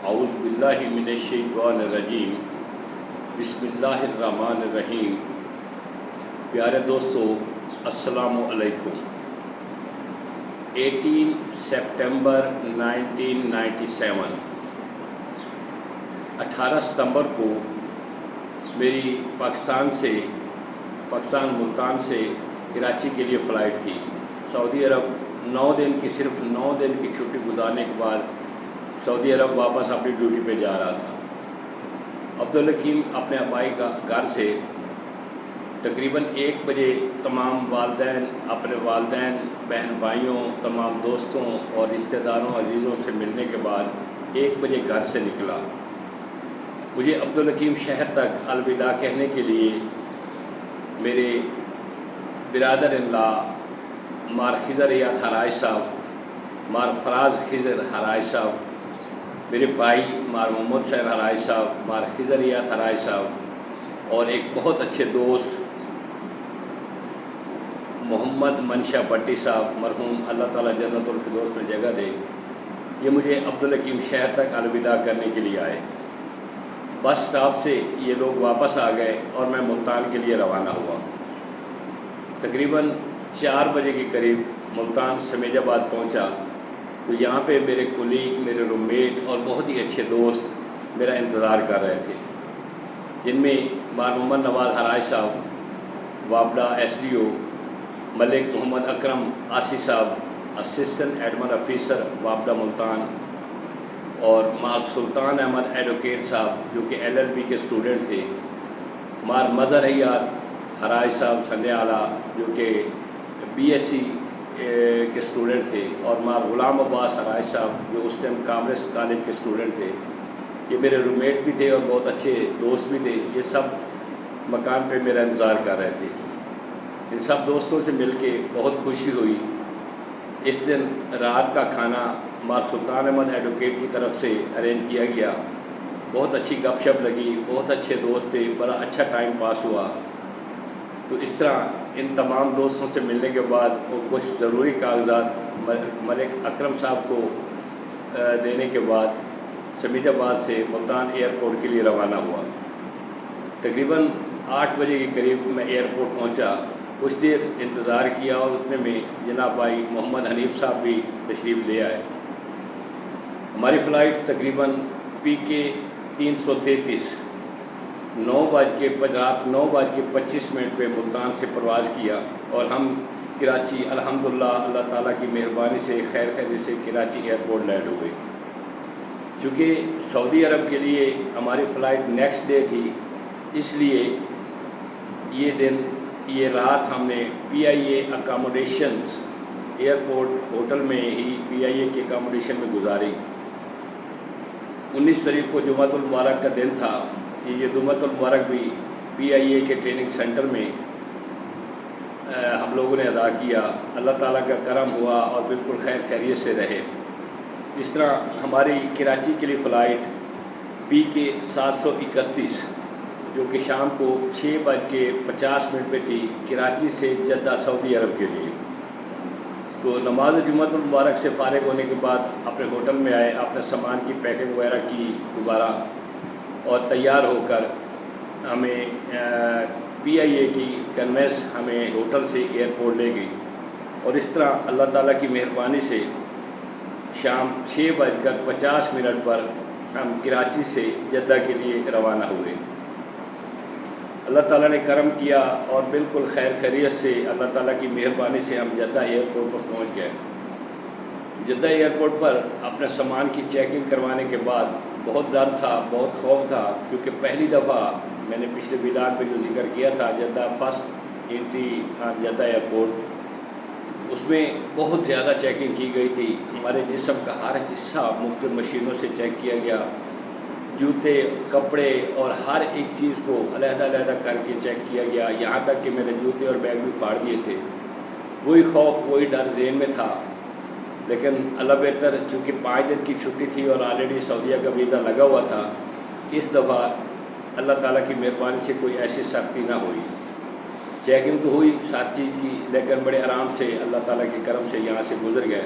اعوذ باللہ من الشیطان الرجیم بسم اللہ الرحمن الرحیم۔ پیارے دوستو، السلام علیکم۔ 18 سپٹمبر 1997 18 ستمبر کو میری پاکستان ملتان سے کراچی کے لیے فلائٹ تھی۔ سعودی عرب 9 دن کی صرف 9 دن کی چھٹی گزارنے کے بعد سعودی عرب واپس اپنی ڈیوٹی پہ جا رہا تھا۔ عبدالحکیم اپنے آبائی کا گھر سے تقریباً 1 بجے تمام اپنے والدین، بہن بھائیوں، تمام دوستوں اور رشتہ داروں عزیزوں سے ملنے کے بعد 1 بجے گھر سے نکلا۔ مجھے عبدالحکیم شہر تک الوداع کہنے کے لیے میرے برادر اللہ مار خضر یاد ہرائش صاحب، مار فراز خضر ہرائش صاحب، میرے بھائی مار محمد سیر ہرائش صاحب، مار خضر یاد ہرائش صاحب اور ایک بہت اچھے دوست محمد منشا بٹی صاحب، مرحوم، اللہ تعالیٰ جنت الفردوس میں جگہ دے، یہ مجھے عبدالحکیم شہر تک الوداع کرنے کے لیے آئے۔ بس اسٹاپ سے یہ لوگ واپس آ گئے اور میں ملتان کے لیے روانہ ہوا۔ تقریباً 4 بجے کے قریب ملتان سمیج آباد پہنچا تو یہاں پہ میرے کولیگ، میرے روم میٹ اور بہت ہی اچھے دوست میرا انتظار کر رہے تھے، جن میں مار محمد نواز ہرائش صاحب، وابڈا SDO، ملک محمد اکرم آسی صاحب، اسسٹنٹ ایڈمن آفیسر وابڈا ملتان، اور مار سلطان احمد ایڈوکیٹ صاحب جو کہ LLB کے اسٹوڈنٹ تھے، مار مظہر حیات ہرائش صاحب سندھ اعلیٰ جو کہ BSc کے اسٹوڈنٹ تھے، اور مار غلام عباس ہرائش صاحب جو اس ٹائم کامرس کالج کے اسٹوڈنٹ تھے۔ یہ میرے روم میٹ بھی تھے اور بہت اچھے دوست بھی تھے۔ یہ سب مکان پہ میرا انتظار کر رہے تھے۔ ان سب دوستوں سے مل کے بہت خوشی ہوئی۔ اس دن رات کا کھانا مار سلطان احمد ایڈوکیٹ کی طرف سے ارینج کیا گیا۔ بہت اچھی گپ شپ لگی، بہت اچھے دوست تھے، بڑا اچھا ٹائم پاس ہوا۔ تو اس طرح ان تمام دوستوں سے ملنے کے بعد وہ کچھ ضروری کاغذات ملک اکرم صاحب کو دینے کے بعد سمیج آباد سے ملتان ایئرپورٹ کے لیے روانہ ہوا۔ تقریباً 8 بجے کے قریب میں ایئرپورٹ پہنچا، کچھ دیر انتظار کیا اور اتنے میں جناب بھائی محمد حنیف صاحب بھی تشریف لے آئے۔ ہماری فلائٹ تقریباً PK 333 رات 9:25 پہ ملتان سے پرواز کیا اور ہم کراچی الحمدللہ اللہ تعالیٰ کی مہربانی سے خیر سے کراچی ایئرپورٹ لینڈ ہوئے۔ چونکہ سعودی عرب کے لیے ہماری فلائٹ نیکسٹ ڈے تھی، اس لیے یہ رات ہم نے PIA اکاموڈیشنز ایئرپورٹ ہوٹل میں ہی PIA کے اکاموڈیشن میں گزاری۔ 19 تاریخ کو جمعۃ المبارک کا دن تھا۔ یہ جمعۃ المبارک بھی PIA کے ٹریننگ سینٹر میں ہم لوگوں نے ادا کیا۔ اللہ تعالیٰ کا کرم ہوا اور بالکل خیریت سے رہے۔ اس طرح ہماری کراچی کے لیے فلائٹ PK 731 جو کہ شام کو 6:50 پہ تھی، کراچی سے جدہ سعودی عرب کے لیے۔ تو نماز جمعۃ المبارک سے فارغ ہونے کے بعد اپنے ہوٹل میں آئے، اپنے سامان کی پیکنگ وغیرہ کی دوبارہ، اور تیار ہو کر ہمیں PIA کی کنوینس ہمیں ہوٹل سے ایئرپورٹ لے گئی، اور اس طرح اللہ تعالیٰ کی مہربانی سے شام 6:50 پر ہم کراچی سے جدہ کے لیے روانہ ہوئے۔ اللہ تعالیٰ نے کرم کیا اور بالکل خیریت سے اللہ تعالیٰ کی مہربانی سے ہم جدہ ایئرپورٹ پر پہنچ گئے۔ جدہ ایئرپورٹ پر اپنے سامان کی چیکنگ کروانے کے بعد بہت ڈر تھا، بہت خوف تھا، کیونکہ پہلی دفعہ میں نے پچھلے ویلاگ میں جو ذکر کیا تھا Jeddah first entry Jeddah airport, اس میں بہت زیادہ چیکنگ کی گئی تھی۔ ہمارے جسم کا ہر حصہ مختلف مشینوں سے چیک کیا گیا، جوتے، کپڑے اور ہر ایک چیز کو علیحدہ کر کے چیک کیا گیا، یہاں تک کہ میرے جوتے اور بیگ بھی پھاڑ دیے تھے۔ وہی خوف، وہی ڈر ذہن میں تھا، لیکن اللہ بہتر، چونکہ 5 دن کی چھٹی تھی اور آلریڈی سعودیہ کا ویزا لگا ہوا تھا، اس دفعہ اللہ تعالیٰ کی مہربانی سے کوئی ایسی سختی نہ ہوئی۔ چیکنگ تو ہوئی ساری چیز کی، لیکن بڑے آرام سے اللہ تعالیٰ کے کرم سے یہاں سے گزر گئے۔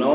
9